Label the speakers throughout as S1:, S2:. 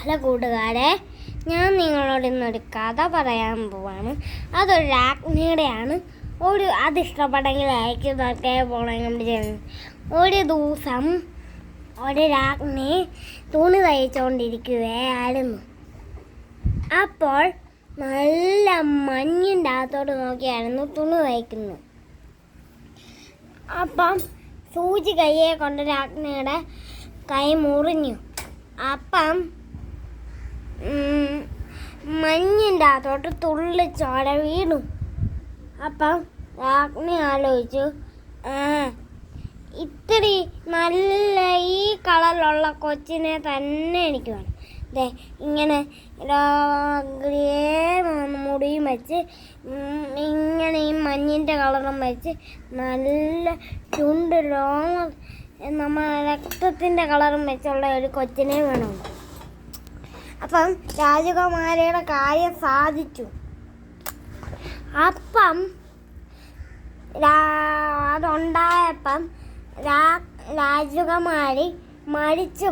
S1: Hello കൂട്ടുകാരെ, ഞാൻ നിങ്ങളോട് ഇന്നൊരു കഥ പറയാൻ പോവാണ്. അതൊരു രാജ്ഞിയുടെയാണ്. അത് ഇഷ്ടപ്പെട്ടെങ്കിൽ അയക്കുന്നതൊക്കെ പോകണം ചെയ്യുന്നത്. ഒരു ദിവസം ഒരു രാജ്ഞി തുണി തയ്ച്ചുകൊണ്ടിരിക്കുകയായിരുന്നു. അപ്പോൾ നല്ല മഞ്ഞിൻ്റെ അകത്തോട്ട് നോക്കിയായിരുന്നു തുണി തയ്ക്കുന്നത്. അപ്പം സൂചി കയ്യെ കൊണ്ട് രാജ്ഞിയുടെ കൈ മുറിഞ്ഞു. അപ്പം മഞ്ഞിൻ്റെ അകത്തോട്ട് തുള്ളിച്ചോര വീണു. അപ്പം രാജ്ഞി ആലോചിച്ചു, ഇത്തിരി നല്ല ഈ കളറിലുള്ള കൊച്ചിനെ തന്നെ എനിക്ക് വേണം. ഇങ്ങനെ മുടിയും വെച്ച് ഇങ്ങനെ ഈ മഞ്ഞിൻ്റെ കളറും വെച്ച് നല്ല ചുണ്ട് രോമം നമ്മൾ രക്തത്തിൻ്റെ കളറും വെച്ചുള്ള ഒരു കൊച്ചിനെ വേണം. അപ്പം രാജകുമാരിയുടെ കാര്യം സാധിച്ചു. അപ്പം അതുണ്ടായപ്പം രാജകുമാരി മരിച്ചു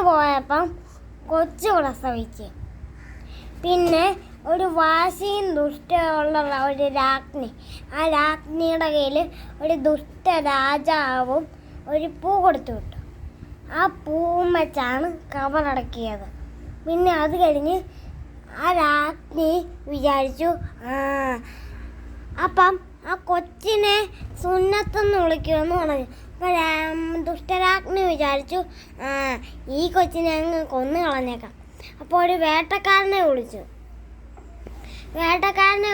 S1: പോയപ്പം കൊച്ചു പ്രസവിച്ച്. പിന്നെ ഒരു വാശിയും ദുഷ്ടമുള്ള ഒരു രാജ്ഞി, ആ രാജ്ഞിയുടെ കയ്യിൽ ഒരു ദുഷ്ട രാജാവും ഒരു പൂ കൊടുത്തു വിട്ടു. ആ പൂവും വെച്ചാണ് കബറടക്കിയത്. പിന്നെ അത് കഴിഞ്ഞ് ആ രാജ്ഞി വിചാരിച്ചു, അപ്പം ആ കൊച്ചിനെ സുന്നത്തെന്ന് വിളിക്കുമെന്ന് പറഞ്ഞു. അപ്പം ദുഷ്ടരാജ്ഞി വിചാരിച്ചു, ഈ കൊച്ചിനെ അങ്ങ് കൊന്നു കളഞ്ഞേക്കാം. അപ്പോൾ ഒരു വേട്ടക്കാരനെ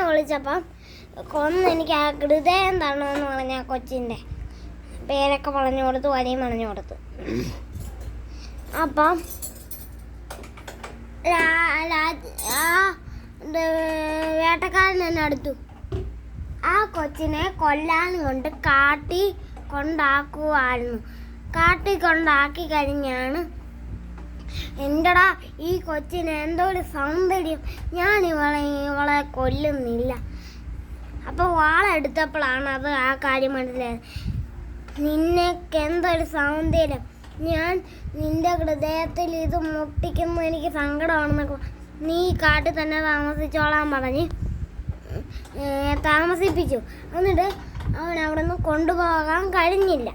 S1: വിളിച്ചപ്പം എനിക്ക് ആ ഹൃദയം തരണമെന്ന് പറഞ്ഞ ആ കൊച്ചിൻ്റെ പേരൊക്കെ പറഞ്ഞു കൊടുത്തു, വരിയും പറഞ്ഞു കൊടുത്തു. അപ്പം വേട്ടക്കാരൻ എന്നെ അടുത്തു. ആ കൊച്ചിനെ കൊല്ലാൻ കൊണ്ട് കാട്ടി കൊണ്ടാക്കി കഴിഞ്ഞാണ്, എൻ്റെടാ ഈ കൊച്ചിന് എന്തോ ഒരു സൗന്ദര്യം, ഞാൻ ഇവളെ കൊല്ലുന്നില്ല. അപ്പോൾ വാളെടുത്തപ്പോഴാണ് ആ കാര്യം മനസ്സിലായത്. നിനക്ക് എന്തൊരു സൗന്ദര്യം, ഞാൻ നിൻ്റെ ഹൃദയത്തിൽ ഇത് മുട്ടിക്കുമ്പോൾ എനിക്ക് സങ്കടമാണെന്നൊക്കെ, നീ കാട്ടിൽ തന്നെ താമസിച്ചോളാൻ പറഞ്ഞ് താമസിപ്പിച്ചു. എന്നിട്ട് അവൻ അവിടെ നിന്ന് കൊണ്ടുപോകാൻ കഴിഞ്ഞില്ല.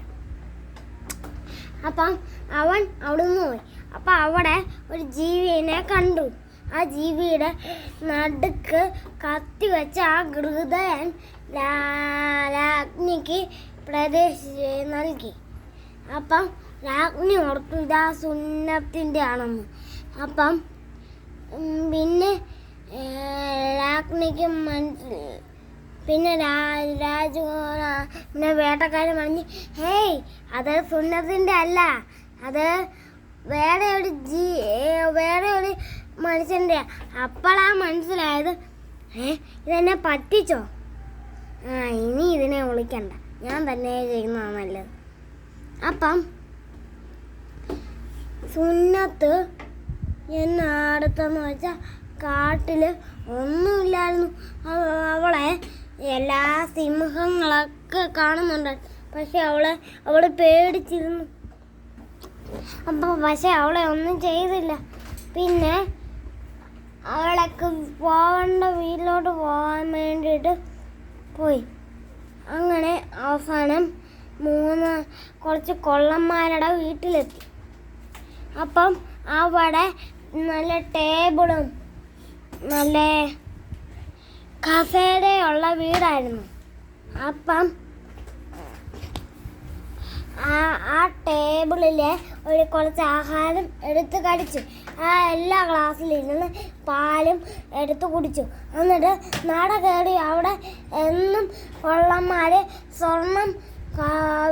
S1: അപ്പം അവൻ അവിടെ നിന്ന് പോയി. അപ്പം അവിടെ ഒരു ജീവിയെ കണ്ടു. ആ ജീവിയുടെ നടുക്ക് കത്തി വെച്ച് ആ ഹൃദയം രാജ്ഞിക്ക് നൽകി. അപ്പം രാജ്ഞി ഓർത്തു ഇതാ സുന്നത്തിൻ്റെ ആണെന്ന്. അപ്പം പിന്നെ രാജ്ഞിക്ക് പിന്നെ പിന്നെ വേട്ടക്കാരൻ പറഞ്ഞ്, ഹേയ് അത് സുന്നത്തിൻ്റെ അല്ല, അത് വേറെ ഒരു മനുഷ്യൻ്റെ. അപ്പോഴാണ് മനസ്സിലായത്, ഇതെന്നെ പറ്റിച്ചോ, ഇനി ഇതിനെ വിളിക്കണ്ട, ഞാൻ തന്നെ ചെയ്യുന്നതാണ് നല്ലത്. അപ്പം സുന്നത്ത് അടുത്തെന്ന് വെച്ചാൽ കാട്ടിൽ ഒന്നുമില്ലായിരുന്നു. അവളെ എല്ലാ സിംഹങ്ങളൊക്കെ കാണുന്നുണ്ട്. പക്ഷെ അവൾ പേടിച്ചിരുന്നു. പക്ഷെ അവളെ ഒന്നും ചെയ്തില്ല. പിന്നെ അവളൊക്കെ പോകേണ്ട വീട്ടിലോട്ട് പോകാൻ വേണ്ടിയിട്ട് പോയി. അങ്ങനെ അവസാനം കുറച്ച് കൊള്ളന്മാരുടെ വീട്ടിലെത്തി. അപ്പം അവിടെ നല്ല ടേബിളും നല്ല കസേരയുള്ള വീടായിരുന്നു. അപ്പം ആ ടേബിളിൽ കുറച്ച് ആഹാരം എടുത്ത് കഴിച്ചു. എല്ലാ ഗ്ലാസ്സിലിരുന്ന് പാലും എടുത്ത് കുടിച്ചു. എന്നിട്ട് നട കയറി അവിടെ എന്നും കൊള്ളന്മാർ സ്വർണം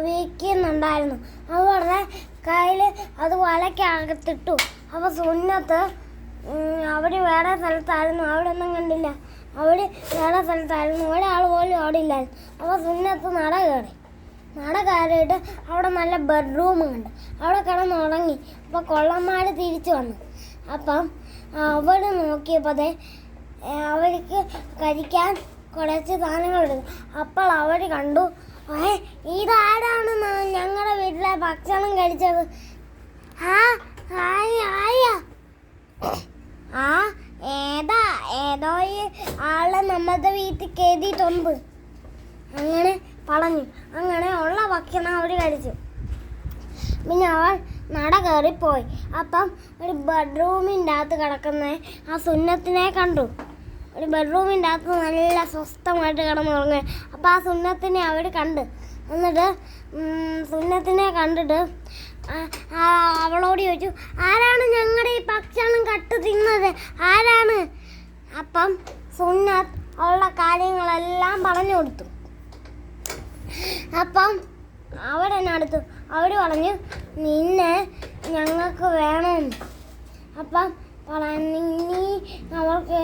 S1: വിൽക്കുന്നുണ്ടായിരുന്നു. അവരുടെ കയ്യിൽ അത് വലയ്ക്കകത്തിട്ടു. അപ്പോൾ സുന്നത്ത് അവർ വേറെ സ്ഥലത്തായിരുന്നു, അവിടെ ഒന്നും കണ്ടില്ല. അവർ വേറെ സ്ഥലത്തായിരുന്നു, ഒരാൾ പോലും അവിടെ ഇല്ലായിരുന്നു. അപ്പോൾ സുന്നത്ത് നട കയറിയിട്ട് അവിടെ നല്ല ബെഡ്റൂം കണ്ട് അവിടെ കിടന്നുറങ്ങി. അപ്പോൾ കൊള്ളന്മാർ തിരിച്ചു വന്നു. അപ്പം അവർ നോക്കിയപ്പോൾ അവർക്ക് കഴിക്കാൻ കുറച്ച് സാധനങ്ങൾ എടുത്തു. അപ്പോൾ അവർ കണ്ടു, ഇതാരാണ് ഞങ്ങളുടെ വീട്ടിലെ ഭക്ഷണം കഴിച്ചത്? ഹായ് അമ്പലത്തെ വീട്ടിൽ കയറ്റിയിട്ടുണ്ട്. അങ്ങനെ പറഞ്ഞു. അങ്ങനെ ഉള്ള ഭക്ഷണം അവർ കഴിച്ചു. പിന്നെ അവൾ നട കയറിപ്പോയി. അപ്പം ഒരു ബെഡ്റൂമിൻ്റെ അകത്ത് കിടക്കുന്ന ആ സുന്നത്തിനെ കണ്ടു. ഒരു ബെഡ്റൂമിൻ്റെ അകത്ത് നല്ല സ്വസ്ഥമായിട്ട് കിടന്നുറങ്ങുക. അപ്പം ആ സുന്നത്തിനെ അവർ കണ്ട്. എന്നിട്ട് സുന്നത്തിനെ കണ്ടിട്ട് അവളോട് ചോദിച്ചു, ആരാണ് ഞങ്ങളുടെ ഈ ഭക്ഷണം കട്ട് തിന്നത്, ആരാണ്? അപ്പം സുന്നത്ത് അവളുടെ കാര്യങ്ങളെല്ലാം പറഞ്ഞു കൊടുത്തു. അപ്പം അവരെന്നടുത്തു. അവർ പറഞ്ഞു, നിന്നെ ഞങ്ങൾക്ക് വേണം. അപ്പം നീ അവൾക്ക്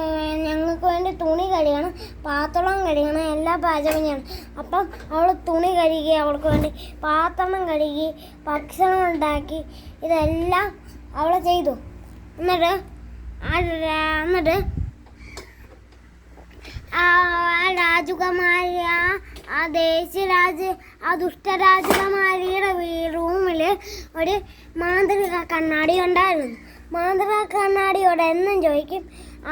S1: ഞങ്ങൾക്ക് വേണ്ടി തുണി കഴുകണം, പാത്രം കഴുകണം, എല്ലാ പാചകം ചെയ്യണം. അപ്പം അവൾ തുണി കഴുകി, അവൾക്ക് വേണ്ടി പാത്രം കഴുകി, ഭക്ഷണം ഉണ്ടാക്കി, ഇതെല്ലാം അവൾ ചെയ്തു. എന്നിട്ട് ആ രാജകുമാരി ആ ദുഷ്ടരാജകുമാരിയുടെ റൂമിൽ ഒരു മാന്ത്രിക കണ്ണാടി ഉണ്ടായിരുന്നു. മാന്ത്രിക കണ്ണാടിയോട് എന്നും ചോദിക്കും,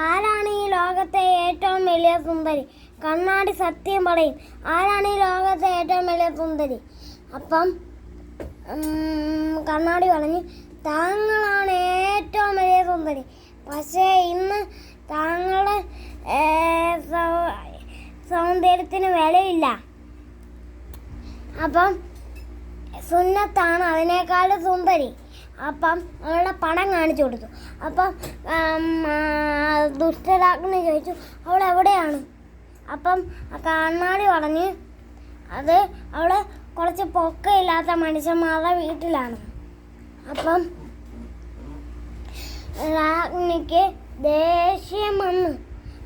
S1: ആരാണ് ഈ ലോകത്തെ ഏറ്റവും വലിയ സുന്ദരി? കണ്ണാടി സത്യം പറയും, ആരാണ് ഈ ലോകത്തെ ഏറ്റവും വലിയ സുന്ദരി? അപ്പം കണ്ണാടി പറഞ്ഞു, താങ്കളാണ് ഏറ്റവും വലിയ സുന്ദരി. പക്ഷേ ഇന്ന് താങ്കളുടെ സൗന്ദര്യത്തിന് വിലയില്ല. അപ്പം സുന്നത്താണ് അതിനേക്കാളും സുന്ദരി. അപ്പം അവളുടെ പണം കാണിച്ചു കൊടുത്തു. അപ്പം ദുഷ്ടരാജ്ഞി ചോദിച്ചു, അവൾ എവിടെയാണ്? അപ്പം കണ്ണാടി പറഞ്ഞ്, അത് അവൾ കുറച്ച് പൊക്കമില്ലാത്ത മനുഷ്യന്മാരുടെ വീട്ടിലാണ്. അപ്പം രാജ്ഞിക്ക് ദേഷ്യം വന്നു.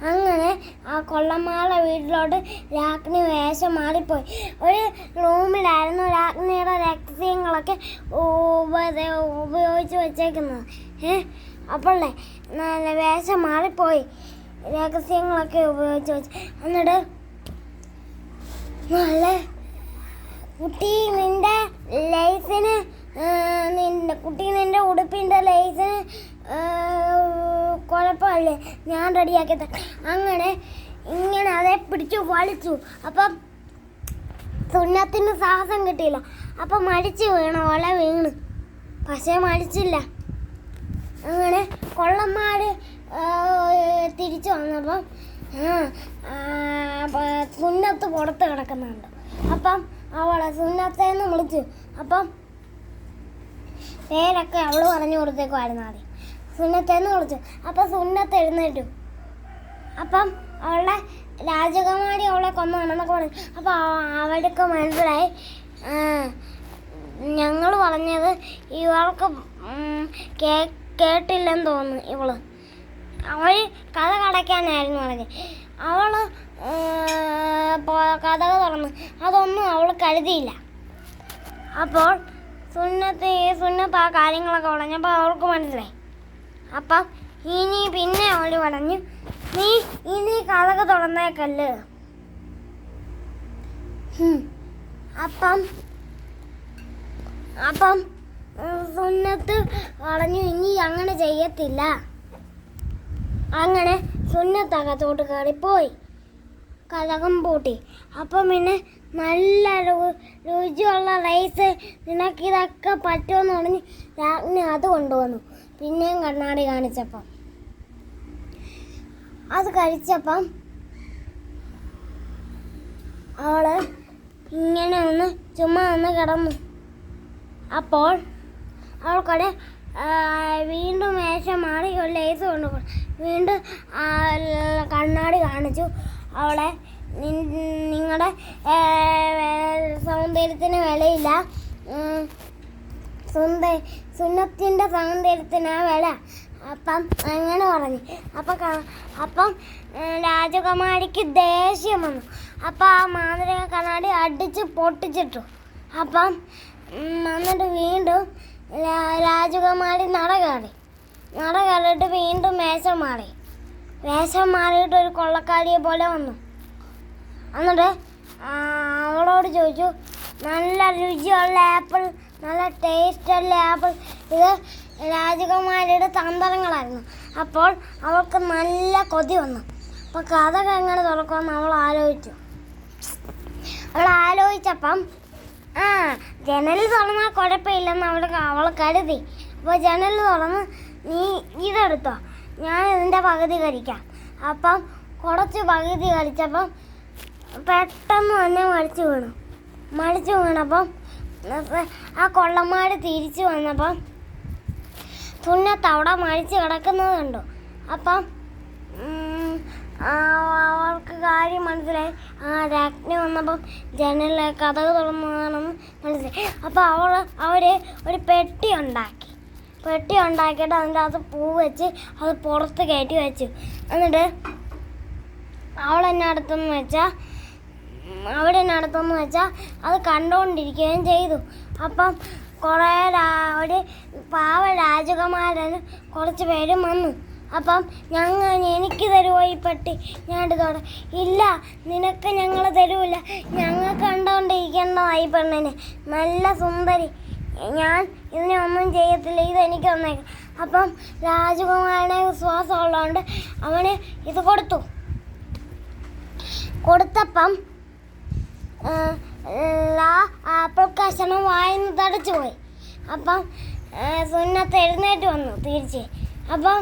S1: അങ്ങനെ ആ കൊള്ളന്മാരുടെ വീട്ടിലോട്ട് രാജ്ഞി വേഷം മാറിപ്പോയി. ഒരു റൂമിലായിരുന്നു രാജ്ഞിയുടെ രഹസ്യങ്ങളൊക്കെ ഉപയോഗിച്ച് വെച്ചേക്കുന്നത്. അപ്പോഴേ വേഷം മാറിപ്പോയി, രഹസ്യങ്ങളൊക്കെ ഉപയോഗിച്ച് വെച്ച്. എന്നിട്ട് നല്ല കുട്ടി, നിന്റെ ലേസിന് നിന്റെ ഉടുപ്പിൻ്റെ ലേസിന് കുഴപ്പമില്ലേ, ഞാൻ റെഡിയാക്കി തരാം. അങ്ങനെ ഇങ്ങനെ അതേ പിടിച്ചു വലിച്ചു. അപ്പം സുന്നത്തിന് സാഹസം കിട്ടിയില്ല. അപ്പം മരിച്ചു വീണു, ഒല വീണ്. പക്ഷേ മരിച്ചില്ല. അങ്ങനെ കൊള്ളന്മാർ തിരിച്ചു വന്നപ്പം സുന്നത്ത് പുറത്ത് കിടക്കുന്നുണ്ട്. അപ്പം അവളെ സുന്നത്തേന്ന് വിളിച്ചു. അപ്പം പേരൊക്കെ അവൾ പറഞ്ഞു കൊടുത്തേക്കുമായിരുന്നു ആദ്യം. സുന്നത്തേന്ന് വിളിച്ചു. അപ്പം സുന്നത്ത് എഴുന്നേറ്റു. അപ്പം അവളുടെ രാജകുമാരി അവളെ കൊന്നതാണെന്നൊക്കെ പറഞ്ഞു. അപ്പം അവൾക്ക് മനസ്സിലായി, ഞങ്ങൾ പറഞ്ഞത് ഇവൾക്ക് കേട്ടില്ലെന്ന് തോന്നുന്നു. അവൾ കഥ കടയ്ക്കാനായിരുന്നു പറഞ്ഞത്. അവൾ കഥകൾ തുറന്ന് അതൊന്നും അവൾ കരുതിയില്ല. അപ്പോൾ സുന്നത്ത് ആ കാര്യങ്ങളൊക്കെ പറഞ്ഞപ്പോൾ അവൾക്ക് മനസ്സിലായി. അപ്പം പിന്നെ അവൾ പറഞ്ഞു, നീ ഇനി കഥകൾ തുറന്നേക്കല്ല്. അപ്പം സുന്നത്ത് പറഞ്ഞു, ഇനി അങ്ങനെ ചെയ്യത്തില്ല. അങ്ങനെ സുന്നത്തകത്തോട്ട് കയറിപ്പോയി, കഥകം പൂട്ടി. അപ്പം പിന്നെ നല്ല രുചിയുള്ള റൈസ്, നിനക്കിതൊക്കെ പറ്റുമെന്ന് പറഞ്ഞ് രാജ്ഞി അത് കൊണ്ടുവന്നു. പിന്നെയും കണ്ണാടി കാണിച്ചപ്പം അത് കഴിച്ചപ്പം അവള് ഇങ്ങനെ ചുമ്മാ കിടന്നു. അപ്പോൾ അവൾക്കടെ വീണ്ടും വേഷം മാറി ഒരു ലേസ് കൊണ്ടുപോയി. വീണ്ടും കണ്ണാടി കാണിച്ചു. അവളെ, നിങ്ങളുടെ സൗന്ദര്യത്തിന് വിലയില്ല, സുന്നത്തിൻ്റെ സൗന്ദര്യത്തിന് വില. അപ്പം അങ്ങനെ പറഞ്ഞു. അപ്പം രാജകുമാരിക്ക് ദേഷ്യം വന്നു. അപ്പം ആ മാന്ത്രിക കണ്ണാടി അടിച്ച് പൊട്ടിച്ചിട്ടു. അപ്പം എന്നിട്ട് വീണ്ടും രാജകുമാരി നട കയറിയിട്ട് വീണ്ടും വേഷം മാറിയിട്ട് ഒരു കൊള്ളക്കാരിയെ പോലെ വന്നു. എന്നിട്ട് അവളോട് ചോദിച്ചു, നല്ല രുചിയുള്ള ആപ്പിൾ, നല്ല ടേസ്റ്റുള്ള ആപ്പിൾ, ഇത് രാജകുമാരിയുടെ തന്ത്രങ്ങളായിരുന്നു. അപ്പോൾ അവൾക്ക് നല്ല കൊതി വന്നു. അപ്പോൾ അപ്പം കഥകൾ എങ്ങനെ തുറക്കുമെന്ന് അവൾ ആലോചിച്ചപ്പം ജനൽ തുറന്നാൽ കുഴപ്പമില്ലെന്ന് അവൾ കരുതി. അപ്പോൾ ജനൽ തുറന്ന് നീ ഇതെടുത്തോ, ഞാൻ ഇതിൻ്റെ പകുതി കഴിക്കാം. അപ്പം കുറച്ച് പകുതി കഴിച്ചപ്പം പെട്ടെന്ന് തന്നെ മടിച്ചു വീണപ്പം ആ കൊള്ളന്മാർ തിരിച്ചു വന്നപ്പം സുന്നത്ത് അവിടെ മരിച്ച് കിടക്കുന്നത് കണ്ടു. അപ്പം അവൾക്ക് കാര്യം മനസ്സിലായി. രാജ്ഞി വന്നപ്പം ജനലിലെ കഥക് തുറന്നതാണെന്ന് മനസ്സിലായി. അപ്പോൾ അവർ ഒരു പെട്ടി ഉണ്ടാക്കിയിട്ട് അതിൻ്റെ അകത്ത് പൂ വെച്ച് അത് പുറത്ത് കയറ്റി വെച്ചു. എന്നിട്ട് അവളെന്നടുത്തെന്ന് വെച്ചാൽ അത് കണ്ടുകൊണ്ടിരിക്കുകയും ചെയ്തു. അപ്പം ഒരു പാവ രാജകുമാരന് കുറച്ച് പേരും വന്നു. അപ്പം എനിക്ക് തരുമോ ഈ പെട്ടി? ഞാൻ എടുത്തോടെ. ഇല്ല, നിനക്ക് ഞങ്ങൾ തരൂല, ഞങ്ങൾ കണ്ടുകൊണ്ടിരിക്കേണ്ടതായി പെണ്ണിനെ, നല്ല സുന്ദരി, ഞാൻ ഇതിനെ ഒന്നും ചെയ്യത്തില്ല, ഇതെനിക്ക് തന്നേക്കാം. അപ്പം രാജകുമാരനെ വിശ്വാസമുള്ളതുകൊണ്ട് അവന് ഇത് കൊടുത്തപ്പം ആപ്പിൾ കഷണം വായിന്ന് തടച്ചു പോയി. അപ്പം സുന്നത്ത് എഴുന്നേറ്റ് വന്നു തിരിച്ച്. അപ്പം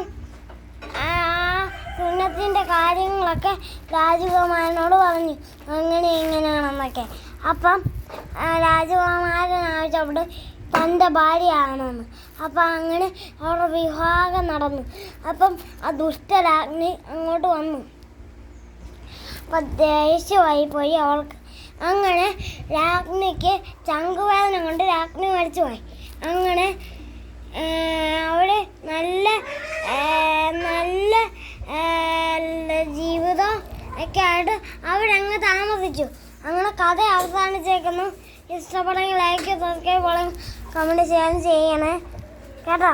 S1: സുന്നത്തിൻ്റെ കാര്യങ്ങളൊക്കെ രാജകുമാരനോട് പറഞ്ഞു, അങ്ങനെ ഇങ്ങനെയാണെന്നൊക്കെ. അപ്പം രാജകുമാരൻ ആവശ്യപ്പെട്ട് തൻ്റെ ഭാര്യയാണെന്ന്. അപ്പം അങ്ങനെ അവരുടെ വിവാഹം നടന്നു. അപ്പം ആ ദുഷ്ടരാജ്ഞി അങ്ങോട്ട് വന്നു. അപ്പം ദേഷ്യമായി പോയി അവൾക്ക്. അങ്ങനെ രാജ്ഞിക്ക് ചങ്കുവേദന കൊണ്ട് രാജ്ഞി മരിച്ചു പോയി. അങ്ങനെ അവിടെ നല്ല ജീവിതം ഒക്കെ ആയിട്ട് അവരങ്ങ് താമസിച്ചു. അങ്ങനെ കഥ അവസാനിച്ചേക്കുന്നു. ഇഷ്ടപ്പെടുമെങ്കിൽ ലൈക്ക്, സബ്സ്ക്രൈബ്, കമൻറ്റ് ചെയ്യാൻ ചെയ്യണേ കേട്ടോ.